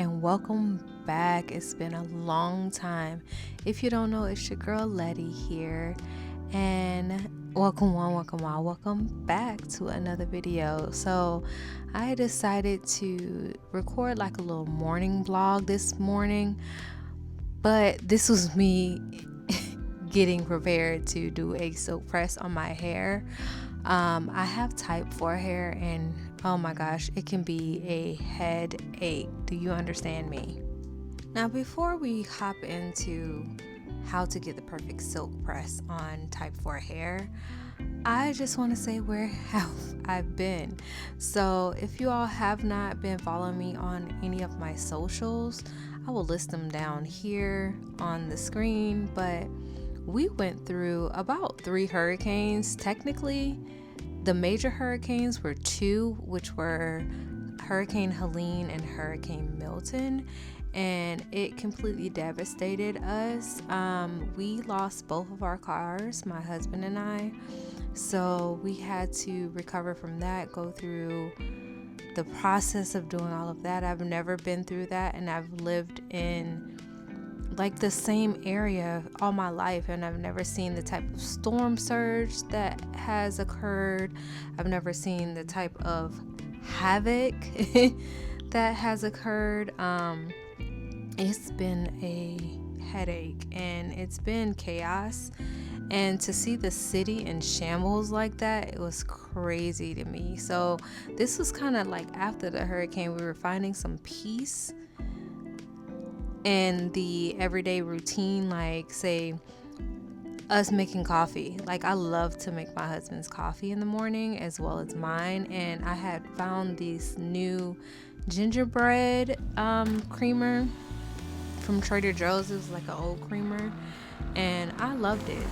and welcome back. It's been a long time. If you don't know, it's your girl Letty here, and welcome back to another video. So I decided to record like a little morning vlog this morning, but this was me getting prepared to do a silk press on my hair. I have type 4 hair, and oh my gosh, it can be a headache. Do you understand me? Now, before we hop into how to get the perfect silk press on type 4 hair, I just want to say where have I been. So if you all have not been following me on any of my socials, I will list them down here on the screen. But we went through about 3 hurricanes. Technically, the major hurricanes were 2, which were Hurricane Helene and Hurricane Milton, and it completely devastated us. We lost both of our cars, my husband and I, so we had to recover from that, go through the process of doing all of that. I've never been through that, and I've lived in like the same area all my life, and I've never seen the type of storm surge that has occurred. I've never seen the type of havoc that has occurred. It's been a headache and it's been chaos, and to see the city in shambles like that, it was crazy to me. So this was kind of like after the hurricane, we were finding some peace and the everyday routine, like say us making coffee. Like, I love to make my husband's coffee in the morning as well as mine, and I had found this new gingerbread creamer from Trader Joe's. It was like an old creamer, and I loved it.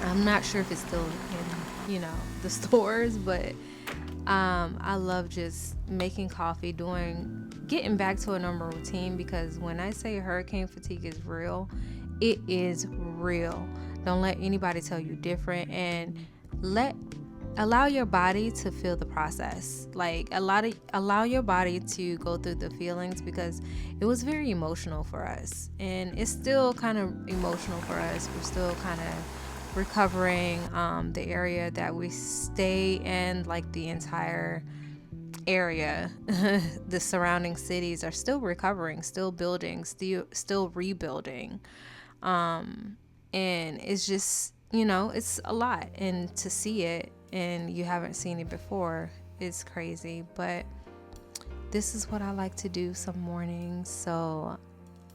I'm not sure if it's still in the stores, but I love just making coffee, getting back to a normal routine, because when I say hurricane fatigue is real, it is real. Don't let anybody tell you different, and allow your body to feel the process. Like, allow your body to go through the feelings, because it was very emotional for us, and it's still kind of emotional for us. We're still kind of recovering. The area that we stay in, like the entire area, the surrounding cities are still recovering, still building, still rebuilding, and it's just, it's a lot, and to see it and you haven't seen it before, it's crazy. But this is what I like to do some mornings, so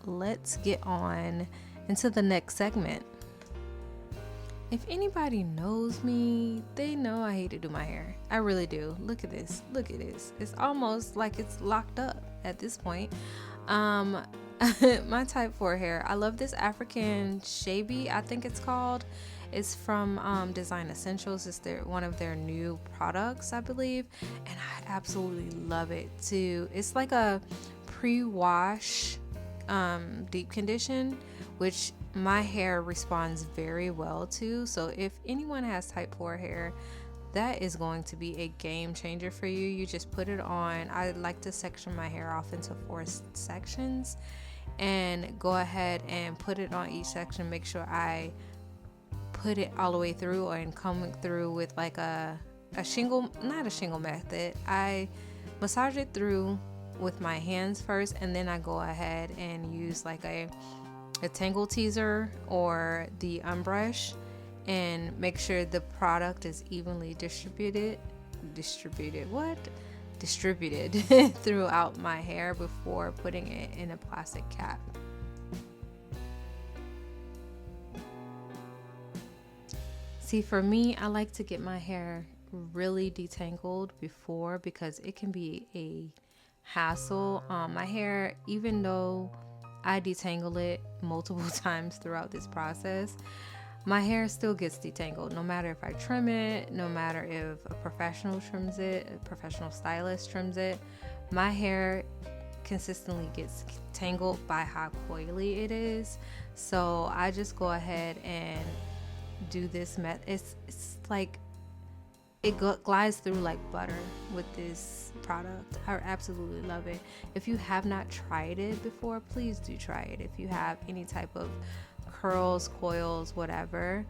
let's get on into the next segment. If anybody knows me, they know I hate to do my hair. I really do. Look at this. It's almost like it's locked up at this point. My type 4 hair. I love this African shabby, I think it's called. It's from Design Essentials. It's one of their new products, I believe. And I absolutely love it too. It's like a pre-wash deep condition, which my hair responds very well to. So if anyone has type 4 hair, that is going to be a game changer for you. You just put it on. I like to section my hair off into 4 sections, and go ahead and put it on each section. Make sure I put it all the way through, and coming through with like a shingle, not a shingle method. I massage it through with my hands first, and then I go ahead and use like a tangle teaser or the unbrush, and make sure the product is evenly distributed throughout my hair before putting it in a plastic cap. See, for me, I like to get my hair really detangled before, because it can be a hassle. My hair, even though I detangle it multiple times throughout this process, my hair still gets detangled, no matter if I trim it, no matter if a professional trims it, a professional stylist trims it. My hair consistently gets tangled by how coily it is. So I just go ahead and do this method. It's like glides through like butter with this product. I absolutely love it. If you have not tried it before, please do try it. If you have any type of curls, coils, whatever,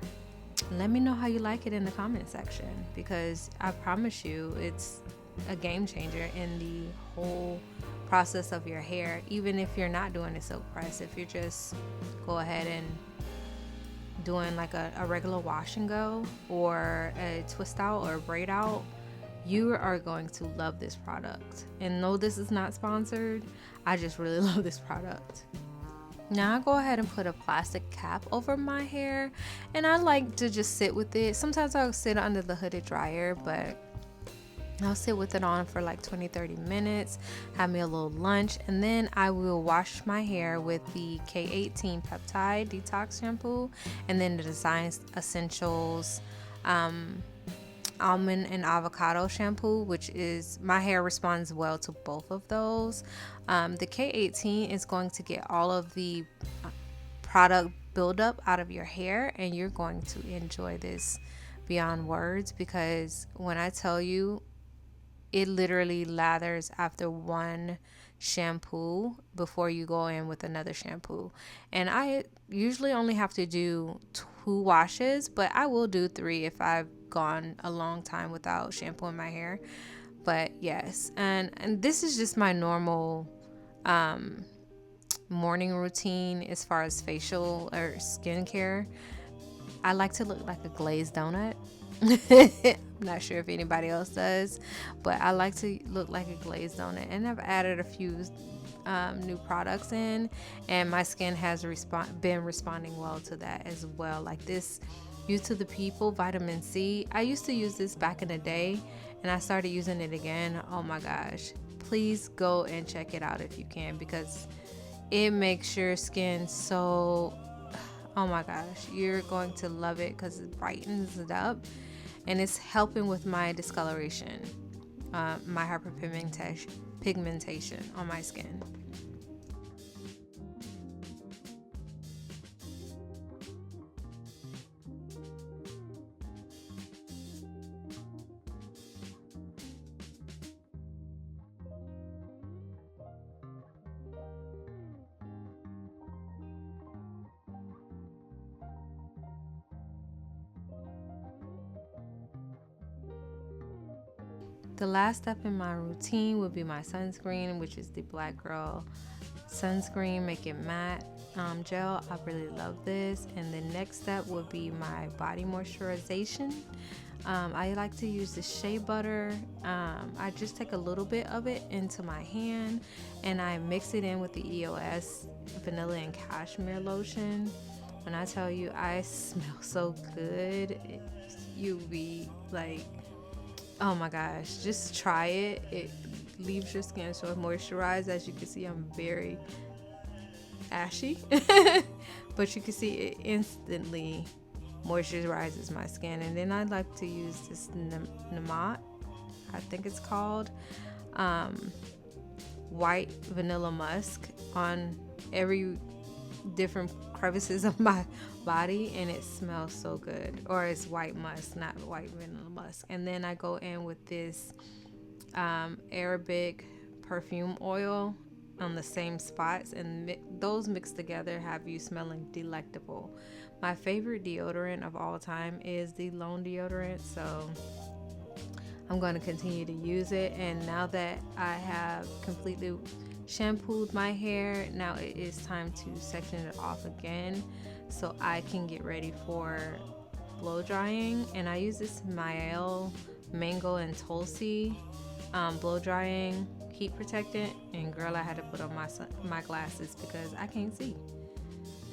let me know how you like it in the comment section, because I promise you it's a game changer in the whole process of your hair. Even if you're not doing a silk press, if you're just go ahead and doing like a regular wash and go, or a twist out or a braid out, you are going to love this product. And no, this is not sponsored, I just really love this product. Now I go ahead and put a plastic cap over my hair, and I like to just sit with it. Sometimes I'll sit under the hooded dryer, but I'll sit with it on for like 20-30 minutes, have me a little lunch, and then I will wash my hair with the K18 Peptide Detox Shampoo, and then the Design Essentials Almond and Avocado Shampoo, which is, my hair responds well to both of those. The K18 is going to get all of the product buildup out of your hair, and you're going to enjoy this beyond words, because when I tell you, it literally lathers after one shampoo before you go in with another shampoo. And I usually only have to do 2 washes, but I will do 3 if I've gone a long time without shampooing my hair. But yes, and this is just my normal morning routine as far as facial or skincare. I like to look like a glazed donut. I'm not sure if anybody else does, but I like to look like a glazed donut, and I've added a few new products in, and my skin has been responding well to that as well. Like this Youth to the People vitamin C, I used to use this back in the day, and I started using it again. Oh my gosh, please go and check it out if you can, because it makes your skin so, oh my gosh, you're going to love it, because it brightens it up, and it's helping with my discoloration, my hyperpigmentation on my skin. The last step in my routine would be my sunscreen, which is the Black Girl sunscreen Make It Matte gel. I really love this. And the next step would be my body moisturization. I like to use the shea butter. I just take a little bit of it into my hand, and I mix it in with the EOS vanilla and cashmere lotion. When I tell you I smell so good, you'll be like, oh my gosh, just try it. It leaves your skin so moisturized. As you can see, I'm very ashy, but you can see it instantly moisturizes my skin. And then I like to use this Namat, I think it's called, white vanilla musk on every different crevices of my body, and it smells so good. Or it's white musk, not white vanilla musk. And then I go in with this Arabic perfume oil on the same spots, and those mixed together have you smelling delectable. My favorite deodorant of all time is the Lone deodorant, so I'm going to continue to use it. And now that I have completely shampooed my hair, now it is time to section it off again so I can get ready for blow drying. And I use this Mael mango and tulsi blow drying heat protectant, and girl, I had to put on my glasses because I can't see,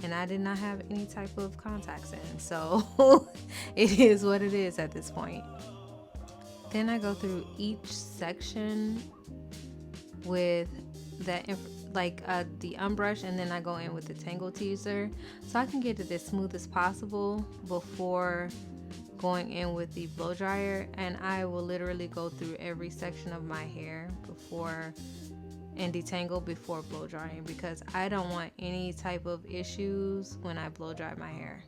and I did not have any type of contacts in, so it is what it is at this point. Then I go through each section with that the unbrush, and then I go in with the tangle teaser so I can get it as smooth as possible before going in with the blow dryer. And I will literally go through every section of my hair before and detangle before blow drying, because I don't want any type of issues when I blow dry my hair.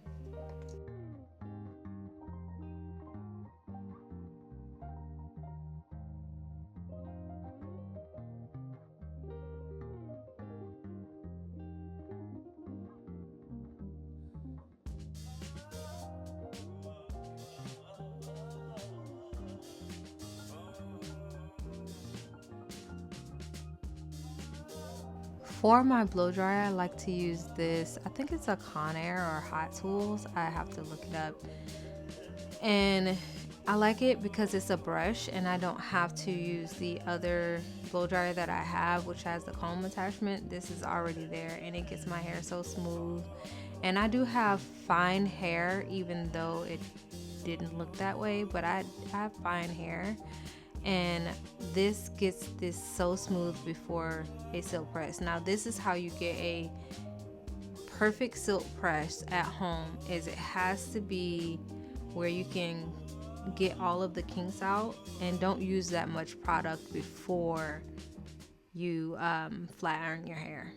For my blow dryer, I like to use this, I think it's a Conair or Hot Tools, I have to look it up. And I like it because it's a brush and I don't have to use the other blow dryer that I have, which has the comb attachment. This is already there and it gets my hair so smooth. And I do have fine hair, even though it didn't look that way, but I have fine hair. And this gets this so smooth before a silk press. Now this is how you get a perfect silk press at home, is it has to be where you can get all of the kinks out, and don't use that much product before you flat iron your hair.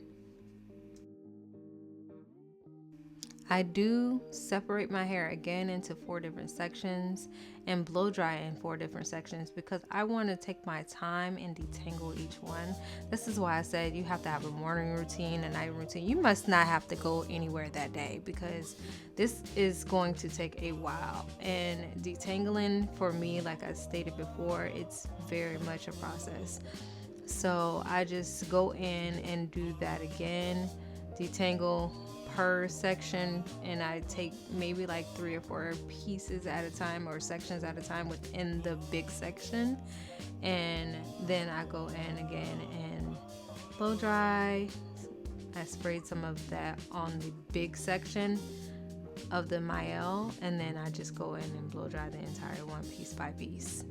I do separate my hair again into 4 different sections and blow dry in 4 different sections because I want to take my time and detangle each one. This is why I said you have to have a morning routine, a night routine. You must not have to go anywhere that day because this is going to take a while. And detangling for me, like I stated before, it's very much a process. So I just go in and do that again, detangle per section, and I take maybe like 3 or 4 pieces at a time or sections at a time within the big section, and then I go in again and blow dry. I sprayed some of that on the big section of the Mael, and then I just go in and blow dry the entire one piece by piece.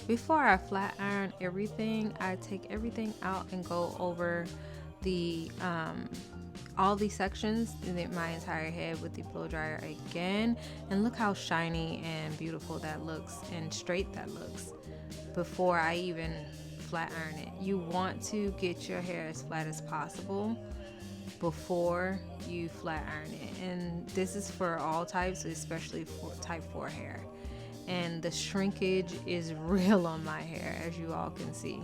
Before I flat iron everything, I take everything out and go over the all these sections in my entire head with the blow dryer again, and look how shiny and beautiful that looks and straight that looks before I even flat iron it. You want to get your hair as flat as possible before you flat iron it, and this is for all types, especially for type 4 hair. And the shrinkage is real on my hair, as you all can see.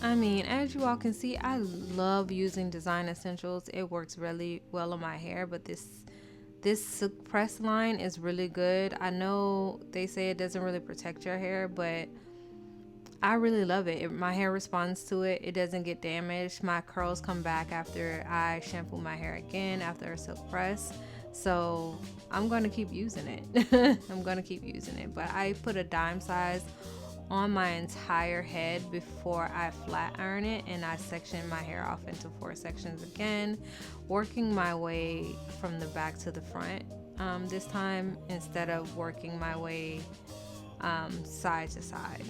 I mean, as you all can see, I love using Design Essentials. It works really well on my hair, but this silk press line is really good. I know they say it doesn't really protect your hair, but I really love it. My hair responds to it. It doesn't get damaged. My curls come back after I shampoo my hair again after a silk press. So I'm going to keep using it. I'm going to keep using it. But I put a dime size on my entire head before I flat iron it, and I section my hair off into 4 sections again, working my way from the back to the front this time, instead of working my way side to side.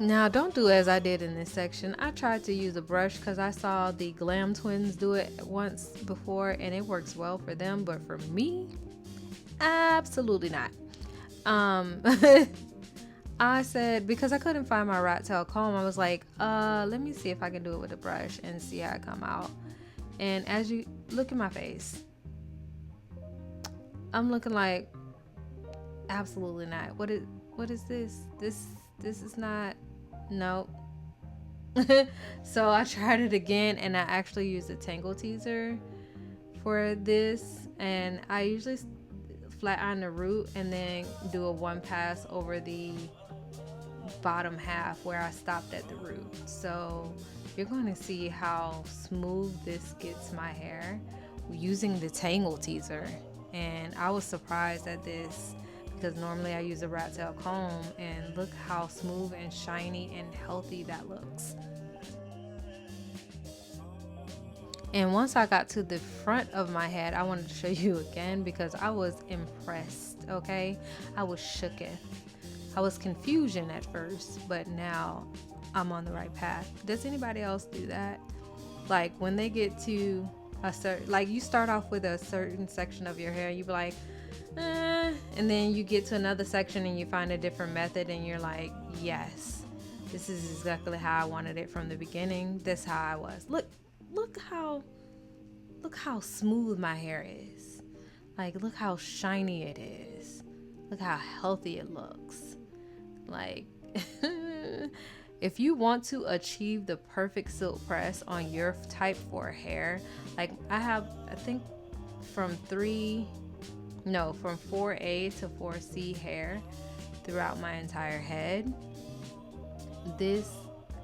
Now don't do as I did in this section. I tried to use a brush because I saw the Glam Twins do it once before and it works well for them, but for me, absolutely not. I said, because I couldn't find my rat tail comb, I was like, let me see if I can do it with a brush and see how it come out. And as you look at my face, I'm looking like, absolutely not. What is this? This is not. Nope. So I tried it again, and I actually used a tangle teaser for this, and I usually flat iron the root and then do a 1 pass over the bottom half where I stopped at the root. So you're going to see how smooth this gets my hair using the tangle teaser, and I was surprised at this because normally I use a rat tail comb, and look how smooth and shiny and healthy that looks. And once I got to the front of my head, I wanted to show you again because I was impressed, okay? I was shooketh. I was confusion at first, but now I'm on the right path. Does anybody else do that? Like when they get to a certain, like you start off with a certain section of your hair, you be like, and then you get to another section and you find a different method and you're like, yes, this is exactly how I wanted it from the beginning. This how I was. Look how smooth my hair is. Like, look how shiny it is. Look how healthy it looks. Like, if you want to achieve the perfect silk press on your type 4 hair, like I think from 4A to 4C hair throughout my entire head, this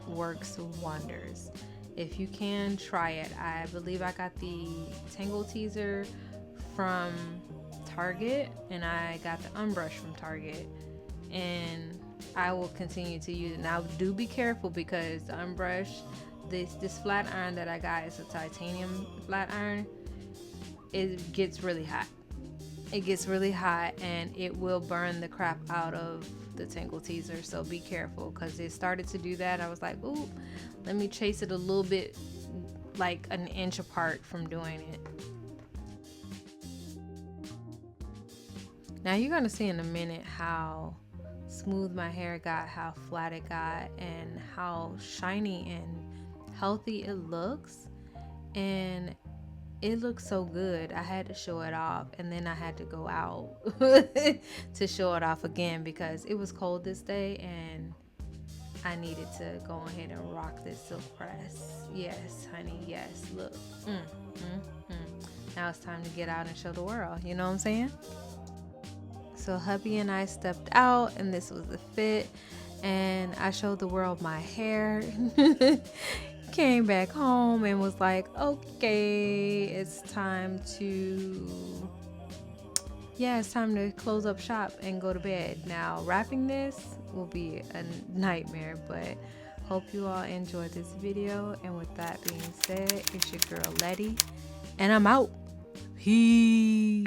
works wonders. If you can, try it. I believe I got the Tangle Teaser from Target and I got the Unbrush from Target, and I will continue to use it. Now do be careful because the Unbrush, this flat iron that I got is a titanium flat iron. It gets really hot. It gets really hot and it will burn the crap out of the Tangle Teaser, so be careful, because it started to do that. I was like, ooh, let me chase it a little bit, like an inch apart from doing it. Now you're gonna see in a minute how smooth my hair got, how flat it got, and how shiny and healthy it looks. And it looks so good. I had to show it off, and then I had to go out to show it off again because it was cold this day and I needed to go ahead and rock this silk press. Yes, honey, yes. Look. Now it's time to get out and show the world. You know what I'm saying? So hubby and I stepped out and this was the fit, and I showed the world my hair. Came back home and was like, okay, it's time to close up shop and go to bed. Now wrapping this will be a nightmare, but hope you all enjoyed this video. And with that being said, it's your girl Letty and I'm out. Peace.